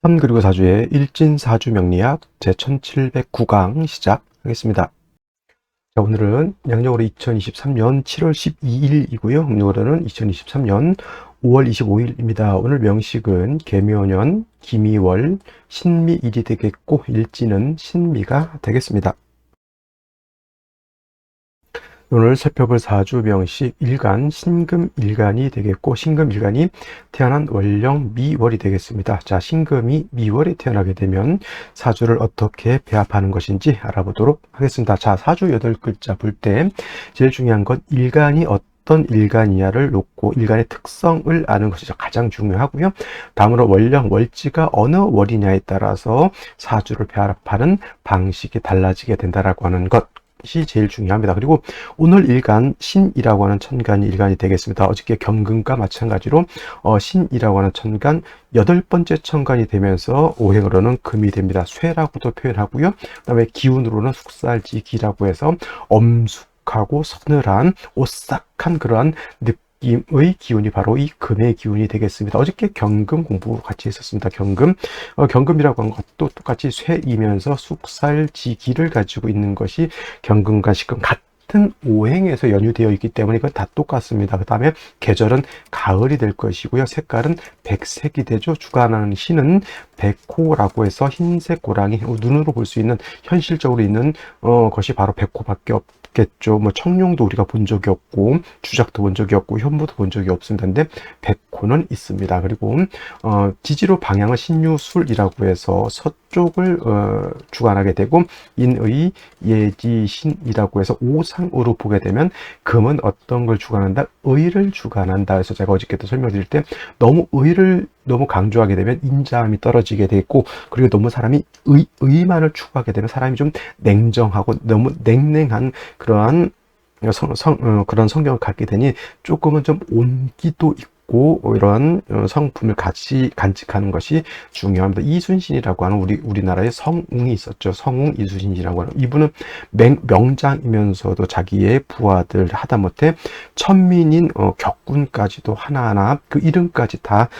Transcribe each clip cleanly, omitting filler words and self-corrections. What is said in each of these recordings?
3 그리고 4주의 일진사주 명리학 제1709강 시작하겠습니다. 자, 오늘은 양력으로 2023년 7월 12일이고요. 음력으로는 2023년 5월 25일입니다. 오늘 명식은 계묘년, 기미월, 신미일이 되겠고 일진은 신미가 되겠습니다. 오늘 살펴볼 사주 명식 일간, 신금일간이 되겠고 신금일간이 태어난 월령 미월이 되겠습니다. 자, 신금이 미월에 태어나게 되면 사주를 어떻게 배합하는 것인지 알아보도록 하겠습니다. 자, 사주 8글자 볼 때 제일 중요한 건 일간이 어떤 일간이냐를 놓고 일간의 특성을 아는 것이 가장 중요하고요. 다음으로 월령, 월지가 어느 월이냐에 따라서 사주를 배합하는 방식이 달라지게 된다라고 하는 것 이 제일 중요합니다. 그리고 오늘 일간 신이라고 하는 천간이 일간이 되겠습니다. 어저께 경금과 마찬가지로 신이라고 하는 천간 8번째 천간이 되면서 오행으로는 금이 됩니다. 쇠라고도 표현하고요. 그 다음에 기운으로는 숙살지기라고 해서 엄숙하고 서늘한 오싹한 그러한 느낌의 기운이 바로 이 금의 기운이 되겠습니다. 어저께 경금 공부 같이 했었습니다. 경금이라고 하는 것도 똑같이 쇠이면서 숙살지기를 가지고 있는 것이 경금과 식금 같은 오행에서 연유되어 있기 때문에 이건 다 똑같습니다. 그 다음에 계절은 가을이 될 것이고요. 색깔은 백색이 되죠. 주관하는 신은 백호라고 해서 흰색 고랑이 눈으로 볼 수 있는 현실적으로 있는 것이 바로 백호밖에 없겠죠. 뭐 청룡도 우리가 본 적이 없고 주작도 본 적이 없고 현무도 본 적이 없습니다. 근데 백호는 있습니다. 그리고 지지로 방향은 신유술이라고 해서 서쪽을 주관하게 되고 인의 예지신이라고 해서 오상으로 보게 되면 금은 어떤 걸 주관한다? 의를 주관한다. 그래서 제가 어저께도 설명드릴 때 너무 강조하게 되면 인자함이 떨어지게 되고, 그리고 너무 사람이 의만을 추구하게 되면 사람이 좀 냉정하고 너무 냉랭한 그러한 그런 성격을 갖게 되니 조금은 좀 온기도 있고 이런 성품을 같이 간직하는 것이 중요합니다. 이순신이라고 하는 우리나라의 성웅이 있었죠. 성웅 이순신이라고 하는 이분은 명장이면서도 자기의 부하들 하다못해 천민인 격군까지도 하나하나 그 이름까지 다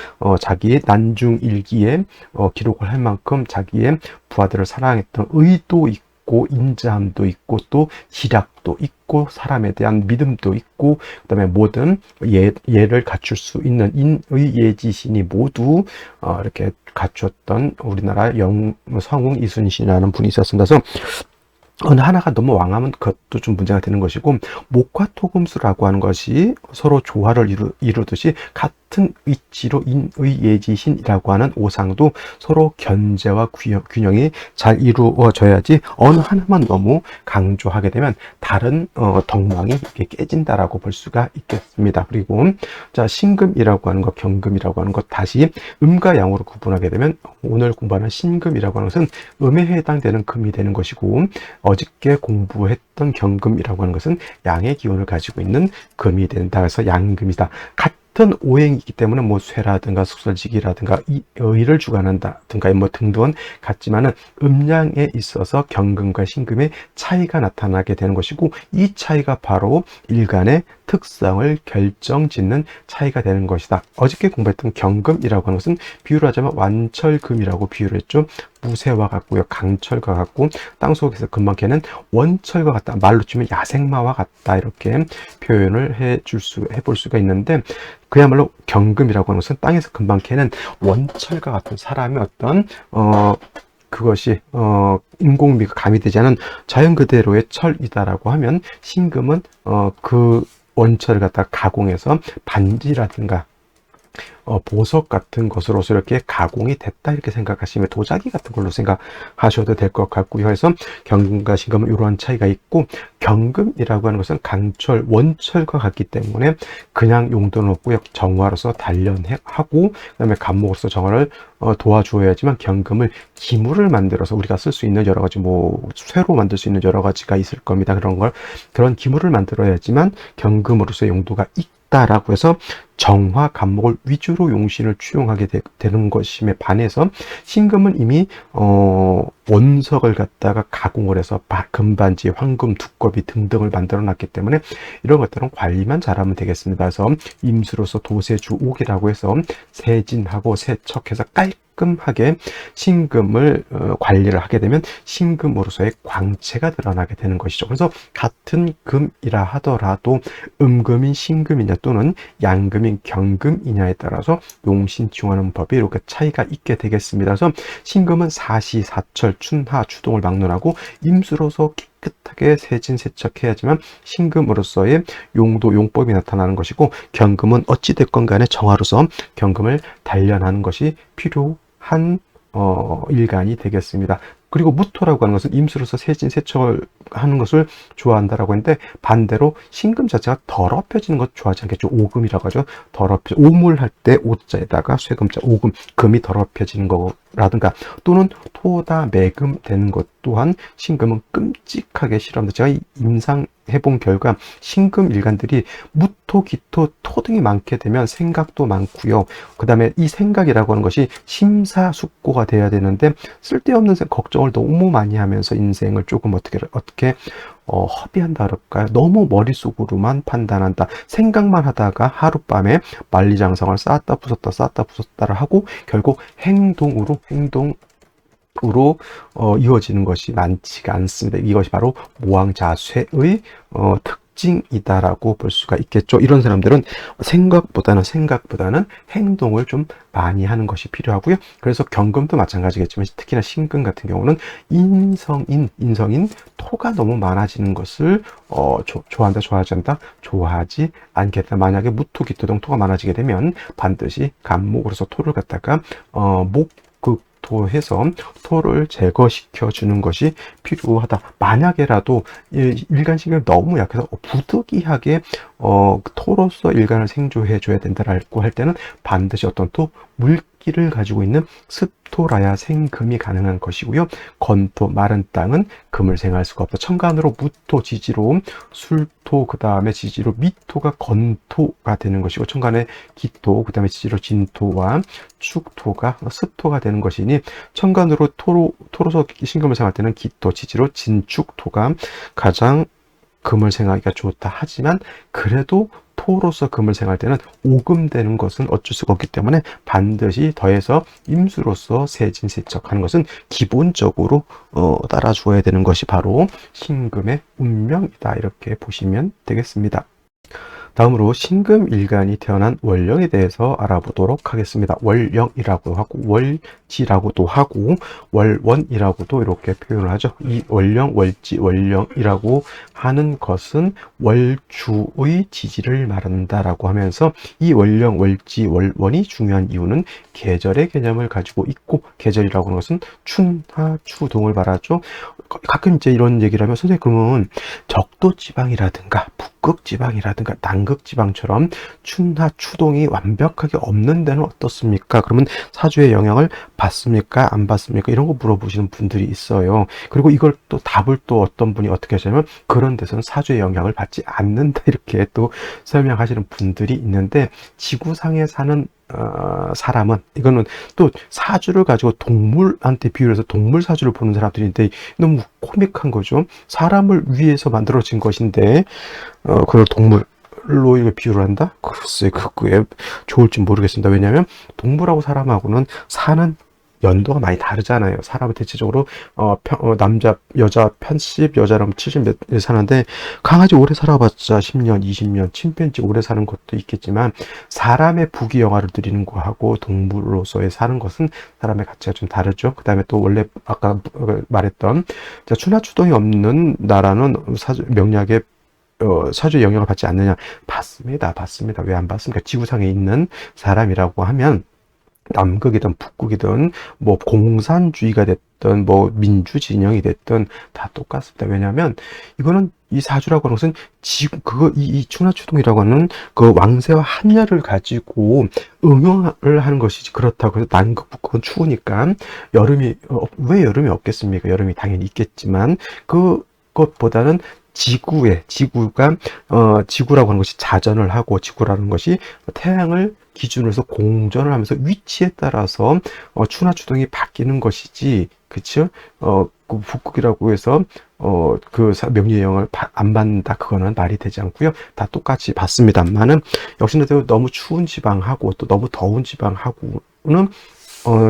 자기의 난중일기에 기록을 할 만큼 자기의 부하들을 사랑했던 의도 있고 인자함도 있고 또 희락도 있고 사람에 대한 믿음도 있고 그다음에 모든 예를 갖출 수 있는 인의예지신이 모두 이렇게 갖췄던 우리나라 성웅 이순신이라는 분이 있었습니다. 그래서 어느 하나가 너무 왕하면 그것도 좀 문제가 되는 것이고, 목화토금수라고 하는 것이 서로 조화를 이루듯이 같은 위치로 인의예지신이라고 하는 오상도 서로 견제와 균형이 잘 이루어져야지 어느 하나만 너무 강조하게 되면 다른 덕망이 이렇게 깨진다라고 볼 수가 있겠습니다. 그리고 자, 신금이라고 하는 것, 경금이라고 하는 것 다시 음과 양으로 구분하게 되면 오늘 공부하는 신금이라고 하는 것은 음에 해당되는 금이 되는 것이고, 어저께 공부했던 경금이라고 하는 것은 양의 기운을 가지고 있는 금이 된다. 그래서 양금이다. 같은 오행이기 때문에 뭐 쇠라든가 숙설지기라든가 의를 주관한다든가 뭐 등등은 같지만은 음양에 있어서 경금과 신금의 차이가 나타나게 되는 것이고, 이 차이가 바로 일간의 특성을 결정짓는 차이가 되는 것이다. 어저께 공부했던 경금이라고 하는 것은 비유를 하자면 완철금이라고 비유를 했죠. 무쇠와 같고요. 강철과 같고 땅속에서 금방 캐는 원철과 같다. 말로 치면 야생마와 같다. 이렇게 표현을 해볼 수가 있는데, 그야말로 경금이라고 하는 것은 땅에서 금방 캐는 원철과 같은 사람의 어떤 그것이 인공미가 가미되지 않은 자연 그대로의 철이다라고 하면, 신금은 그 원철을 갖다 가공해서 반지라든가 보석 같은 것으로서 이렇게 가공이 됐다 이렇게 생각하시면 도자기 같은 걸로 생각하셔도 될 것 같고요. 그래서 경금과 신금은 이러한 차이가 있고, 경금이라고 하는 것은 강철, 원철과 같기 때문에 그냥 용도는 없고요. 정화로서 단련하고 그다음에 간목으로서 정화를 도와주어야지만, 경금을 기물을 만들어서 우리가 쓸 수 있는 여러 가지 뭐 쇠로 만들 수 있는 여러 가지가 있을 겁니다. 그런 기물을 만들어야지만 경금으로서 용도가 있다라고 해서 정화 간목을 위주로 용신을 추용하게 되는 것임에 반해서 신금은 이미 원석을 갖다가 가공을 해서 금반지, 황금, 두꺼비 등등을 만들어 놨기 때문에 이런 것들은 관리만 잘하면 되겠습니다. 그래서 임수로서 도세주옥이라고 해서 세진하고 세척해서 깔끔하게 신금을 관리를 하게 되면 신금으로서의 광채가 드러나게 되는 것이죠. 그래서 같은 금이라 하더라도 음금인 신금이냐 또는 양금인 경금이냐에 따라서 용신충하는 법이 이렇게 차이가 있게 되겠습니다. 그래서 신금은 사시, 사철, 춘하, 추동을 막론하고 임수로서 깨끗하게 세진세척해야지만 신금으로서의 용도, 용법이 나타나는 것이고, 경금은 어찌됐건 간에 정화로서 경금을 단련하는 것이 필요한 일간이 되겠습니다. 그리고 무토라고 하는 것은 임수로서 세진, 세척을 하는 것을 좋아한다라고 했는데, 반대로 신금 자체가 더럽혀지는 것 좋아하지 않겠죠. 오금이라고 하죠. 오물할 때 오자에다가 쇠금자, 오금, 금이 더럽혀지는 거라든가, 또는 토다, 매금 되는 것 또한 신금은 끔찍하게 싫어합니다. 제가 임상해본 결과 신금 일간들이 무토, 기토, 토 등이 많게 되면 생각도 많고요. 그 다음에 이 생각이라고 하는 것이 심사숙고가 돼야 되는데, 쓸데없는 걱정을 너무 많이 하면서 인생을 조금 어떻게 허비한다 그럴까요? 너무 머릿속으로만 판단한다. 생각만 하다가 하룻밤에 만리장성을 쌓았다 부쉈다를 하고 결국 행동으로 이어지는 것이 많지가 않습니다. 이것이 바로 모왕자쇠의 특징이다라고 볼 수가 있겠죠. 이런 사람들은 생각보다는 행동을 좀 많이 하는 것이 필요하고요. 그래서 경금도 마찬가지겠지만 특히나 신금 같은 경우는 인성인 토가 너무 많아지는 것을 좋아한다, 좋아하지 않다, 좋아하지 않겠다. 만약에 무토, 기토 등 토가 많아지게 되면 반드시 간목으로서 토를 갖다가 해서 토를 제거시켜 주는 것이 필요하다. 만약에라도 일간신경이 너무 약해서 부득이하게 토로서 일간을 생조해 줘야 된다라고 할 때는 반드시 어떤 토, 물기를 가지고 있는 습토라야 생금이 가능한 것이고요. 건토, 마른 땅은 금을 생할 수가 없다. 천간으로 무토, 지지로 술토, 그 다음에 지지로 미토가 건토가 되는 것이고, 천간에 기토, 그 다음에 지지로 진토와 축토가 습토가 되는 것이니, 천간으로 토로서 신금을 생할 때는 기토, 지지로 진축토가 가장 금을 생하기가 좋다. 하지만 그래도 토로서 금을 생할 때는 오금되는 것은 어쩔 수가 없기 때문에 반드시 더해서 임수로서 세진세척하는 것은 기본적으로 따라주어야 되는 것이 바로 신금의 운명이다. 이렇게 보시면 되겠습니다. 다음으로 신금일간이 태어난 월령에 대해서 알아보도록 하겠습니다. 월령이라고 하고 월지라고도 하고 월원이라고도 이렇게 표현을 하죠. 이 월령, 월지, 월령이라고 하는 것은 월주의 지지를 말한다라고 하면서, 이 월령, 월지, 월원이 중요한 이유는 계절의 개념을 가지고 있고, 계절이라고 하는 것은 춘하, 추동을 말하죠. 가끔 이제 이런 얘기를 하면, 선생님 그러면 적도지방이라든가 북극지방이라든가 남극지방처럼 춘하, 추동이 완벽하게 없는 데는 어떻습니까? 그러면 사주의 영향을 받습니까? 안 받습니까? 이런 거 물어보시는 분들이 있어요. 그리고 이걸 또 답을 또 어떤 분이 어떻게 하시냐면, 그런 데서는 사주의 영향을 받지 않는다, 이렇게 또 설명하시는 분들이 있는데, 지구상에 사는 사람은, 이거는 또 사주를 가지고 동물한테 비유해서 동물 사주를 보는 사람들인데 너무 코믹한 거죠. 사람을 위해서 만들어진 것인데 그걸 동물로 이렇게 비유를 한다? 글쎄, 그게 좋을지 모르겠습니다. 왜냐하면 동물하고 사람하고는 사는 연도가 많이 다르잖아요. 사람은 대체적으로 남자, 여자 80, 여자라면 70 몇 년 사는데, 강아지 오래 살아봤자 10년, 20년, 침팬지 오래 사는 것도 있겠지만, 사람의 부귀영화를 누리는 거하고 동물로서의 사는 것은 사람의 가치가 좀 다르죠. 그 다음에 또 원래 아까 말했던 춘하추동이 없는 나라는 명리학에 사주의 영향을 받지 않느냐? 받습니다. 왜 안 받습니까? 지구상에 있는 사람이라고 하면 남극이든 북극이든 뭐 공산주의가 됐든 뭐 민주 진영이 됐든 다 똑같습니다. 왜냐하면 이거는 이 사주라고 하는 것은 이 춘하추동이라고 하는 그 왕세와 한열을 가지고 응용을 하는 것이지, 그렇다고 해서 남극 북극은 추우니까 왜 여름이 없겠습니까? 여름이 당연히 있겠지만 그것보다는 지구가 지구라고 하는 것이 자전을 하고, 지구라는 것이 태양을 기준으로 해서 공전을 하면서 위치에 따라서 추나 추동이 바뀌는 것이지, 그쵸? 그 북극이라고 해서 그 명리형을 안 받는다, 그거는 말이 되지 않고요. 다 똑같이 받습니다만은, 역시나 너무 추운 지방하고 또 너무 더운 지방하고는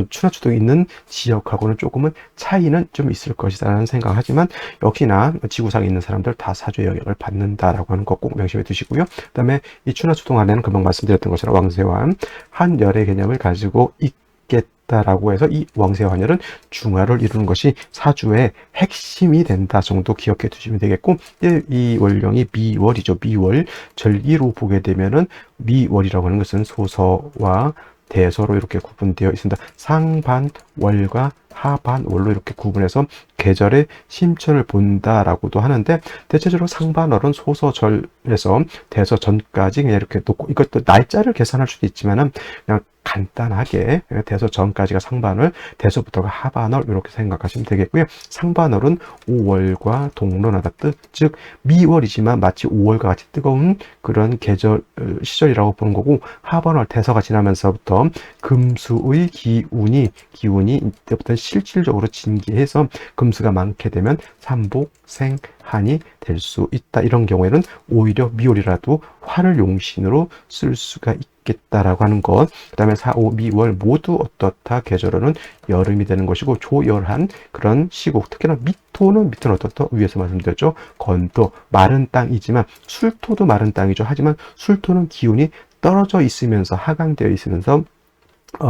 추나 추동이 있는 지역하고는 조금은 차이는 좀 있을 것이라는 생각을 하지만, 역시나 지구상에 있는 사람들 다 사주의 영향을 받는다라고 하는 거 꼭 명심해 두시고요. 그 다음에 이 추나 추동 안에는 금방 말씀드렸던 것처럼 왕세환, 한열의 개념을 가지고 있겠다라고 해서 이 왕세환열은 중화를 이루는 것이 사주의 핵심이 된다 정도 기억해 두시면 되겠고, 이 월령이 미월이죠. 미월, 절기로 보게 되면은 미월이라고 하는 것은 소서와 대서로 이렇게 구분되어 있습니다. 상반월과 하반월로 이렇게 구분해서 계절의 심천을 본다라고도 하는데, 대체적으로 상반월은 소서절에서 대서전까지 그냥 이렇게 놓고, 이것도 날짜를 계산할 수도 있지만은 그냥 간단하게 대서전까지가 상반월, 대서부터가 하반월 이렇게 생각하시면 되겠고요. 상반월은 5월과 동론하다 뜻, 즉 미월이지만 마치 5월과 같이 뜨거운 그런 계절 시절이라고 보는 거고, 하반월 대서가 지나면서부터 금수의 기운이 이때부터 실질적으로 진기해서 금수가 많게 되면 삼복생한이 될 수 있다. 이런 경우에는 오히려 미월이라도 화를 용신으로 쓸 수가 있겠다라고 하는 것. 그 다음에 4, 5, 미월 모두 어떻다, 계절은 여름이 되는 것이고, 조열한 그런 시국, 특히나 미토는 어떻다, 위에서 말씀드렸죠. 건토, 마른 땅이지만, 술토도 마른 땅이죠. 하지만 술토는 기운이 떨어져 있으면서, 하강되어 있으면서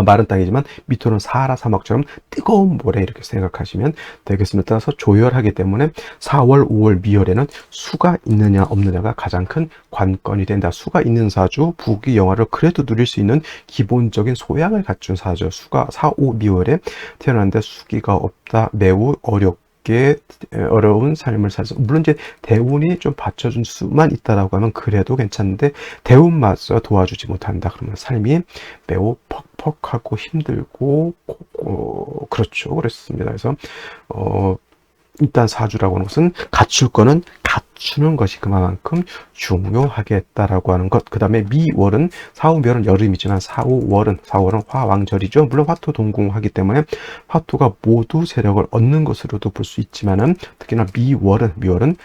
마른 땅이지만, 미토는 사하라 사막처럼 뜨거운 모래, 이렇게 생각하시면 되겠습니다. 따라서 조열하기 때문에 4월, 5월, 미월에는 수가 있느냐 없느냐가 가장 큰 관건이 된다. 수가 있는 사주, 부귀 영화를 그래도 누릴 수 있는 기본적인 소양을 갖춘 사주. 수가 4, 5, 미월에 태어났는데 수기가 없다, 매우 어려운 삶을 살서, 물론 이제 대운이 좀 받쳐준 수만 있다라고 하면 그래도 괜찮은데, 대운마저 도와주지 못한다 그러면 삶이 매우 퍽퍽하고 힘들고 그렇죠. 그렇습니다. 그래서 일단 사주라고 하는 것은 갖출 거는 갖추는 것이 그만큼 중요하겠다라고 하는 것. 그 다음에 미월은, 4, 5월은 여름이지만 4, 5월은 화왕절이죠. 물론 화토 동궁하기 때문에 화토가 모두 세력을 얻는 것으로도 볼 수 있지만은, 특히나 미월은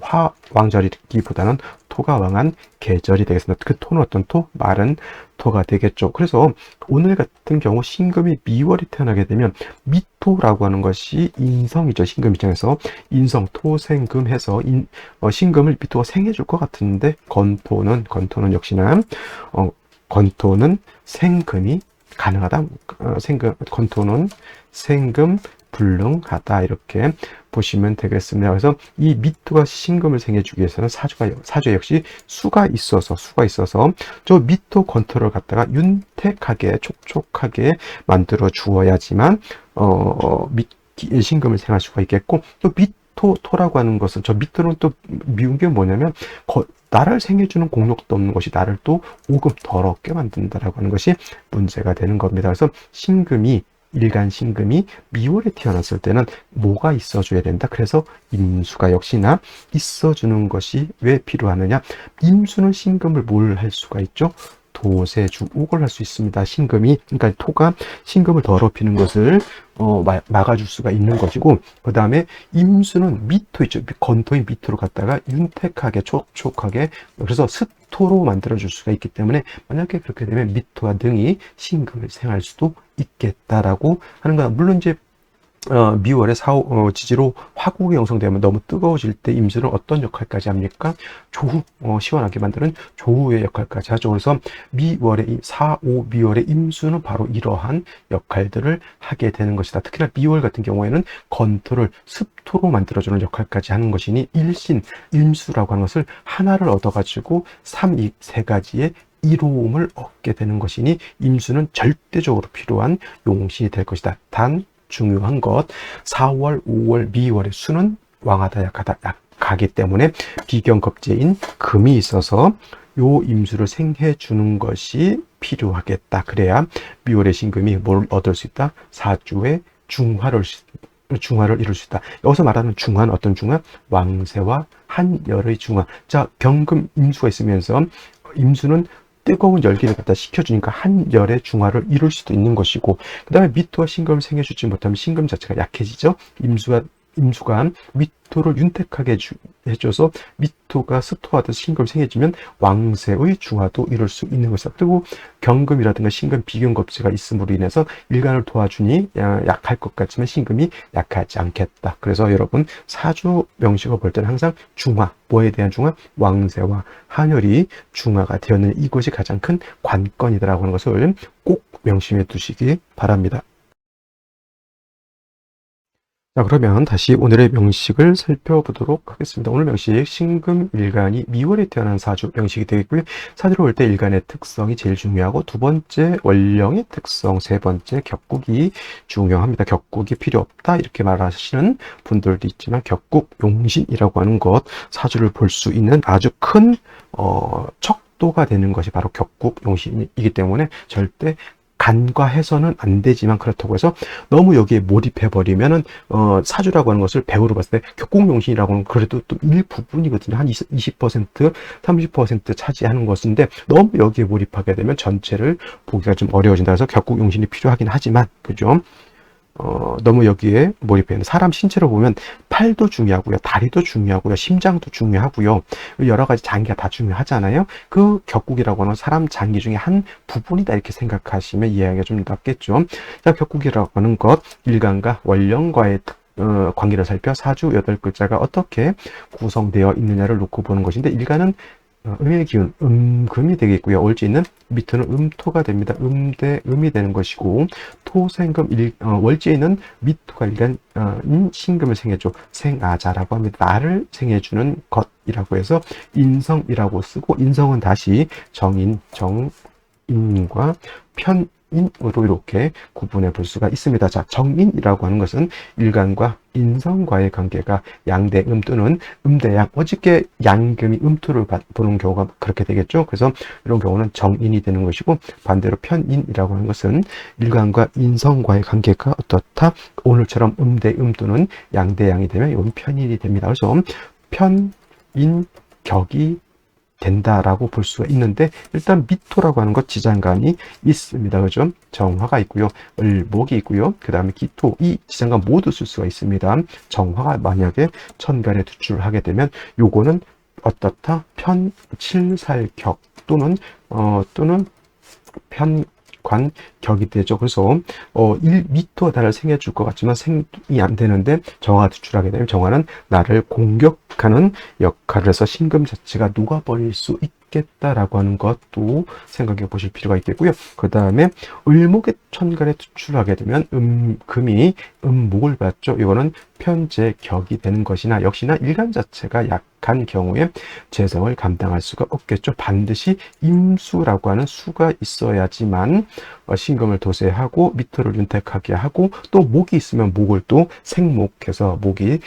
화왕절이기보다는 토가 왕한 계절이 되겠습니다. 그 토는 어떤 토? 마른 토가 되겠죠. 그래서 오늘 같은 경우 신금이 미월이 태어나게 되면 미토라고 하는 것이 인성이죠. 신금 입장에서 인성, 토, 생, 금 해서 신금을 미토가 생해줄 것 같은데, 건토는 역시나 건토는 생금이 가능하다. 건토는 생금 불능하다, 이렇게 보시면 되겠습니다. 그래서 이 미토가 신금을 생해주기 위해서는 사주에 역시 수가 있어서 저 미토 건토를 갖다가 윤택하게 촉촉하게 만들어 주어야지만 신금을 생할 수가 있겠고, 또 토라고 하는 것은, 저 미토는 또 미운 게 뭐냐면, 나를 생해주는 공력도 없는 것이 나를 또 오금 더럽게 만든다라고 하는 것이 문제가 되는 겁니다. 그래서 일간 신금이 미월에 태어났을 때는 뭐가 있어줘야 된다. 그래서 임수가 역시나 있어주는 것이 왜 필요하느냐. 임수는 신금을 뭘 할 수가 있죠? 도세주옥을 할 수 있습니다. 신금이, 그러니까 토가 신금을 더럽히는 것을 막아줄 수가 있는 것이고, 그 다음에 임수는 미토 있죠. 건토인 미토로 갖다가 윤택하게 촉촉하게, 그래서 습토로 만들어줄 수가 있기 때문에, 만약에 그렇게 되면 미토와 등이 신금을 생할 수도 있겠다라고 하는 거야. 물론 이제 미월에 지지로 화국이 형성되면 너무 뜨거워질 때 임수는 어떤 역할까지 합니까? 조후, 시원하게 만드는 조후의 역할까지 하죠. 그래서 미월에 4, 5, 미월에 임수는 바로 이러한 역할들을 하게 되는 것이다. 특히나 미월 같은 경우에는 건토를 습토로 만들어주는 역할까지 하는 것이니, 임수라고 하는 것을 하나를 얻어가지고 3, 2, 세 가지의 이로움을 얻게 되는 것이니, 임수는 절대적으로 필요한 용신이 될 것이다. 단 중요한 것, 4월, 5월, 미월의 수는 왕하다 약하기 때문에 비경겁제인 금이 있어서 요 임수를 생해 주는 것이 필요하겠다. 그래야 미월의 신금이 뭘 얻을 수 있다? 사주의 중화를 중화를 이룰 수 있다. 여기서 말하는 중화는 어떤 중화? 왕세와 한열의 중화. 자, 경금 임수가 있으면서 임수는 뜨거운 열기를 갖다 식혀주니까 한열의 중화를 이룰 수도 있는 것이고, 그 다음에 미토와 신금을 생겨주지 못하면 신금 자체가 약해지죠. 임수가 미토를 윤택하게 해줘서 미토가 스토하듯 신금을 생겨주면 왕세의 중화도 이룰 수 있는 것이다. 그리고 경금이라든가 신금 비경겁제가 있음으로 인해서 일간을 도와주니 약할 것 같지만 신금이 약하지 않겠다. 그래서 여러분 사주 명식을 볼 때는 항상 중화, 뭐에 대한 중화? 왕세와 한열이 중화가 되었는 이것이 가장 큰 관건이다라고 하는 것을 꼭 명심해 두시기 바랍니다. 자, 그러면 다시 오늘의 명식을 살펴보도록 하겠습니다. 오늘 명식, 신금일간이 미월에 태어난 사주 명식이 되겠고요. 사주로 볼 때 일간의 특성이 제일 중요하고, 두 번째 월령의 특성, 세 번째 격국이 중요합니다. 격국이 필요 없다 이렇게 말하시는 분들도 있지만, 격국 용신이라고 하는 것, 사주를 볼 수 있는 아주 큰 척도가 되는 것이 바로 격국 용신이기 때문에 절대 간과해서는 안 되지만, 그렇다고 해서 너무 여기에 몰입해 버리면은 사주라고 하는 것을 100으로 봤을 때 격국용신이라고 하는 그래도 또 일부분이거든요. 한 20%, 30% 차지하는 것인데, 너무 여기에 몰입하게 되면 전체를 보기가 좀 어려워진다. 그래서 격국용신이 필요하긴 하지만, 그죠? 너무 여기에 몰입해요. 사람 신체로 보면 팔도 중요하고요, 다리도 중요하고요, 심장도 중요하고요, 여러 가지 장기가 다 중요하잖아요. 그 격국이라고 하는 사람 장기 중에 한 부분이다 이렇게 생각하시면 이해하기가 좀 낫겠죠. 자, 격국이라고 하는 것, 일간과 월령과의 관계를 살펴 사주 8글자가 어떻게 구성되어 있느냐를 놓고 보는 것인데, 일간은 음의 기운, 금이 되겠고요. 월지는 미토는 음토가 됩니다. 대 음이 되는 것이고, 토생금, 월지에는 미토가 일간 신금을 생해줘. 생아자라고 합니다. 나를 생해주는 것이라고 해서 인성이라고 쓰고, 인성은 다시 정인, 정인과 편인으로 이렇게 구분해 볼 수가 있습니다. 자, 정인이라고 하는 것은 일간과 인성과의 관계가 양대음 또는 음대양, 어저께 양금이 음토를 보는 경우가 그렇게 되겠죠. 그래서 이런 경우는 정인이 되는 것이고, 반대로 편인이라고 하는 것은 일간과 인성과의 관계가 어떻다? 오늘처럼 음대음 또는 양대양이 되면 이건 편인이 됩니다. 그래서 편인격이 된다라고 볼 수가 있는데, 일단 미토라고 하는 것 지장간이 있습니다. 그죠? 정화가 있고요, 을목이 있고요, 그 다음에 기토, 이 지장간 모두 쓸 수가 있습니다. 정화가 만약에 천간에 투출하게 되면 요거는 어떻다? 편칠살격 또는 편관격이 되죠. 그래서 1m 달을 생겨줄 것 같지만 생이 안 되는데, 정화가 투출하게 되면 정화는 나를 공격하는 역할을 해서 신금 자체가 녹아버릴 수 있겠다라고 하는 것도 생각해 보실 필요가 있겠고요. 그 다음에 을목의 천간에 투출하게 되면 금이 음목을 받죠. 이거는 편제격이 되는 것이나, 역시나 일간 자체가 약한 경우에 재성을 감당할 수가 없겠죠. 반드시 임수라고 하는 수가 있어야지만 신금을 도세하고 미토를 윤택하게 하고, 또 목이 있으면 목을 또 생목해서 목이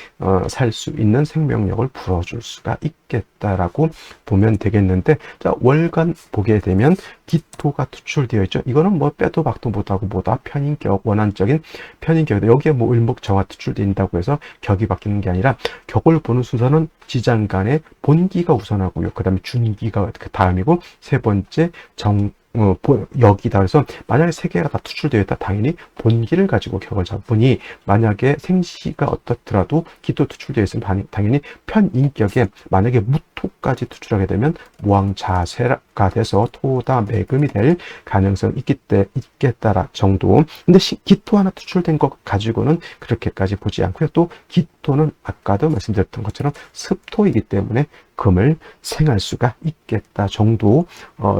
살 수 있는 생명력을 불어줄 수가 있겠다라고 보면 되겠는데, 자, 월간 보게 되면 기토가 투출되어 있죠. 이거는 뭐 빼도 박도 못하고 뭐다 편인격, 원한적인 편인격인데, 여기에 뭐 을목 정화 투출된다고 해서 격이 바뀌는 게 아니라, 격을 보는 순서는 지장간의 본기가 우선하고요, 그 다음에 준기가 그 다음이고, 세 번째 역이다. 그래서 만약에 세 개가 다 투출되어 있다, 당연히 본기를 가지고 격을 잡으니, 만약에 생시가 어떻더라도 기토 투출되어 있으면 당연히 편인격에 만약에 무토까지 투출하게 되면 무왕자세가 돼서 토다 매금이 될 가능성이 있겠다라 정도. 근데 기토 하나 투출된 것 가지고는 그렇게까지 보지 않고요. 또 기토는 아까도 말씀드렸던 것처럼 습토이기 때문에 금을 생할 수가 있겠다 정도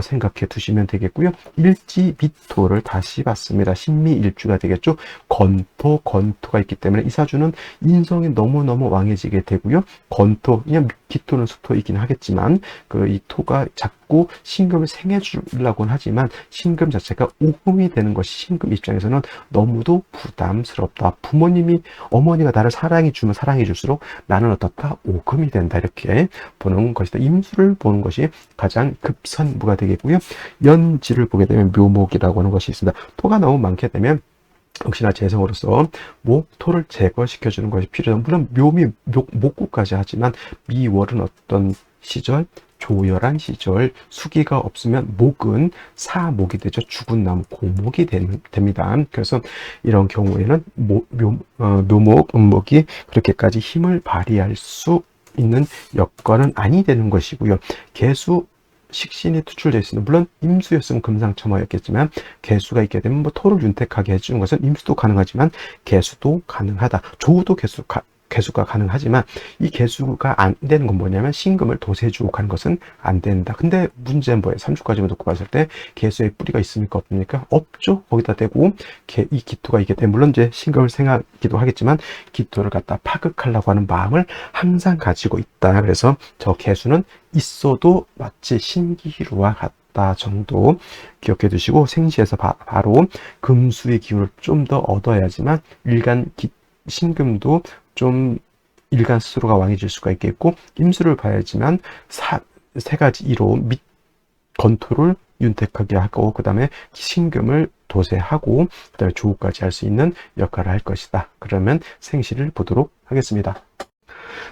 생각해 두시면 되겠고요. 일지 미토를 다시 봤습니다. 신미일주가 되겠죠. 건토가 있기 때문에 이 사주는 인성이 너무너무 왕해지게 되고요. 그냥 기토는 수토이긴 하겠지만, 이 토가 자꾸 신금을 생해주려고는 하지만, 신금 자체가 오금이 되는 것이 신금 입장에서는 너무도 부담스럽다. 어머니가 나를 사랑해 주면 사랑해 줄수록 나는 어떻다? 오금이 된다. 이렇게 보는 것이다. 임수를 보는 것이 가장 급선무가 되겠고요. 연지를 보게 되면 묘목이라고 하는 것이 있습니다. 토가 너무 많게 되면 역시나 재성으로서 토를 제거시켜주는 것이 필요하다. 물론 묘미, 목구까지 하지만 미월은 어떤 시절? 조열한 시절, 수기가 없으면 목은 사목이 되죠. 죽은 나무, 고목이 됩니다. 그래서 이런 경우에는 묘목, 음목이 그렇게까지 힘을 발휘할 수 있는 여건은 아니 되는 것이고요. 개수, 식신이 투출되어 있습니다. 물론 임수였으면 금상첨화였겠지만 개수가 있게 되면 토를 윤택하게 해주는 것은 임수도 가능하지만 개수도 가능하다. 조우도 개수가 가능하지만 이 개수가 안 되는 건 뭐냐면 신금을 도세주옥하는 것은 안 된다. 근데 문제는 뭐예요? 삼주까지만 놓고 봤을 때 개수의 뿌리가 있습니까? 없습니까? 없죠. 거기다 대고 이 기토가 있기 때문에 물론 이제 신금을 생각하기도 하겠지만 기토를 갖다 파극하려고 하는 마음을 항상 가지고 있다. 그래서 저 개수는 있어도 마치 신기루와 같다 정도 기억해 두시고 생시에서 바로 금수의 기운을 좀 더 얻어야지만 신금도 좀 일간 스스로가 왕해질 수가 있겠고 임수를 봐야지만 세 가지 이로 밑 건토를 윤택하게 하고 그 다음에 신금을 도세하고 그 다음에 조우까지 할 수 있는 역할을 할 것이다. 그러면 생시를 보도록 하겠습니다.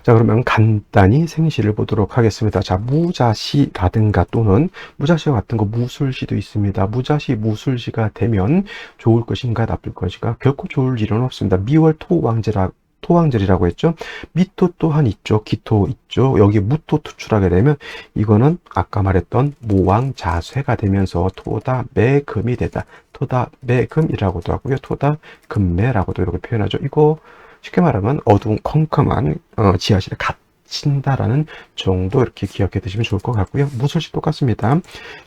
자, 그러면 간단히 생시를 보도록 하겠습니다. 자, 무자시라든가 또는 무자시와 같은 거 무술시도 있습니다. 무자시, 무술시가 되면 좋을 것인가 나쁠 것인가 결코 좋을 일은 없습니다. 미월 토왕절이라고 했죠. 미토 또한 있죠. 기토 있죠. 여기 무토 투출하게 되면 이거는 아까 말했던 모왕자쇠가 되면서 토다매금이 되다. 토다매금이라고도 하고요. 토다금매라고도 이렇게 표현하죠. 이거 쉽게 말하면 어두운 컴컴한 지하실에 갇힌다라는 정도 이렇게 기억해 두시면 좋을 것 같고요. 무술시 똑같습니다.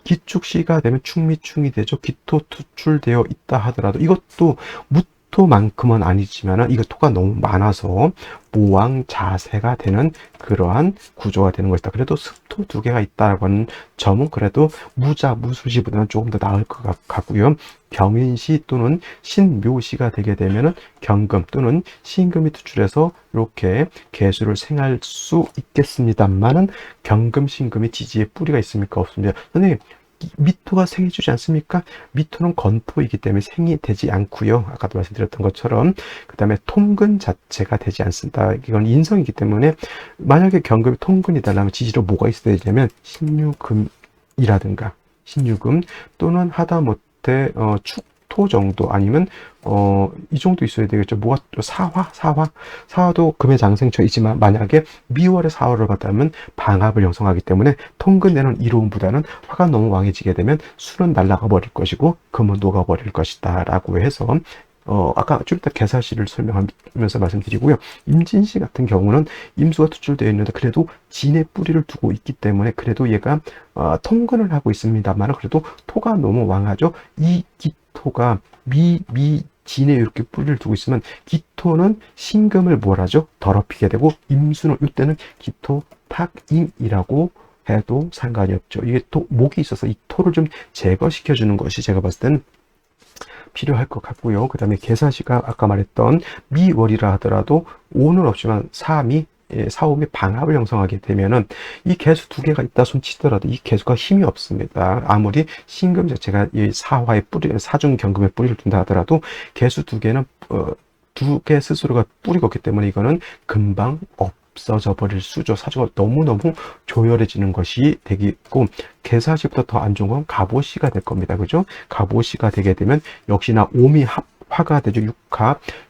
기축시가 되면 충미충이 되죠. 기토 투출되어 있다 하더라도 이것도 무토만큼은 아니지만 이거 토가 너무 많아서 모왕자세가 되는 그러한 구조가 되는 것이다. 그래도 습토 2개가 있다라고 하는 점은 그래도 무술시보다는 조금 더 나을 것 같고요. 경인시 또는 신묘시가 되게 되면은 경금 또는 신금이 투출해서 이렇게 개수를 생할 수 있겠습니다만은 경금, 신금이 지지에 뿌리가 있습니까? 없습니다. 선생님, 미토가 생해주지 않습니까? 미토는 건토이기 때문에 생이 되지 않고요. 아까도 말씀드렸던 것처럼 그 다음에 통근 자체가 되지 않습니다. 이건 인성이기 때문에 만약에 경금이 통근이다라면 지지로 뭐가 있어야 되냐면 신유금이라든가 신유금 또는 하다못해 축토 정도 아니면 이 정도 있어야 되겠죠. 뭐가 또 사화도 금의 장생처이지만 만약에 미월에 사화를 받다면 방합을 형성하기 때문에 통근되는 이로움보다는 화가 너무 왕해지게 되면 술은 날아가 버릴 것이고 금은 녹아 버릴 것이다 라고 해서 아까 좀 이따 개사시를 설명하면서 말씀드리고요. 임진시 같은 경우는 임수가 투출되어 있는데 그래도 진의 뿌리를 두고 있기 때문에 그래도 얘가 통근을 하고 있습니다만 그래도 토가 너무 왕하죠. 이 기토가 진에 이렇게 뿌리를 두고 있으면 기토는 신금을 뭐라죠? 더럽히게 되고 임수는 이때는 기토 탁임이라고 해도 상관이 없죠. 이게 목이 있어서 이 토를 좀 제거시켜 주는 것이 제가 봤을 때는 필요할 것 같고요. 그 다음에 개사시가 아까 말했던 미월이라 하더라도 오는 없지만 사옴이 방합을 형성하게 되면은 이 개수 2개가 있다 손 치더라도 이 개수가 힘이 없습니다. 아무리 신금 자체가 이 사화의 뿌리, 사중 경금의 뿌리를 둔다 하더라도 개수 2개는 2개 스스로가 뿌리가 없기 때문에 이거는 금방 없어져 버릴 수죠. 사주가 너무너무 조열해지는 것이 되겠고 개사시보다 더 안 좋은 건 갑오시가 될 겁니다. 그죠? 갑오시가 되게 되면 역시나 오미 화가 되죠.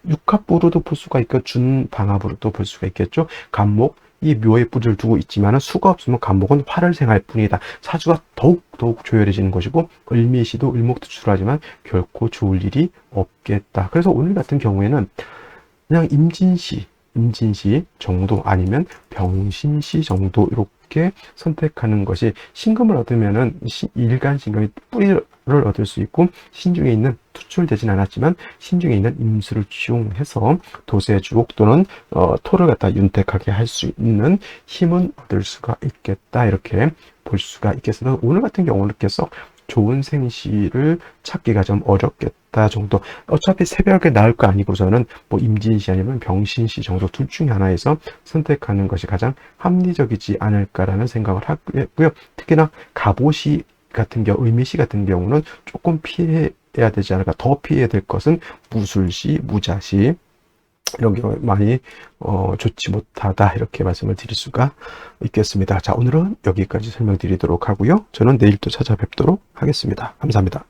육합부로도 볼 수가 있고 준방합으로도 볼 수가 있겠죠. 갑목 이 묘의 뿌리를 두고 있지만 수가 없으면 갑목은 화를 생할 뿐이다. 사주가 더욱 조열해지는 것이고 을미시도 을목투출하지만 결코 좋을 일이 없겠다. 그래서 오늘 같은 경우에는 그냥 임진시 정도 아니면 병신시 정도 이렇게 선택하는 것이 신금을 얻으면은 일간 신금이 뿌리를 얻을 수 있고 신중에 있는 투출되진 않았지만 신중에 있는 임수를 취용해서 도세주옥 또는 토를 갖다 윤택하게 할 수 있는 힘은 얻을 수가 있겠다 이렇게 볼 수가 있겠습니다. 오늘 같은 경우는 이렇게 썩 좋은 생시를 찾기가 좀 어렵겠다 정도. 어차피 새벽에 나올 거 아니고서는 뭐 임진시 아니면 병신시 정도 둘 중에 하나에서 선택하는 것이 가장 합리적이지 않을까라는 생각을 하고요. 특히나 갑오시 같은 경우, 을미시 같은 경우는 조금 피해 피해야 되지 않을까. 더 피해야 될 것은 무술시, 무자시, 이런 경우 많이 좋지 못하다, 이렇게 말씀을 드릴 수가 있겠습니다. 자, 오늘은 여기까지 설명드리도록 하고요. 저는 내일 또 찾아뵙도록 하겠습니다. 감사합니다.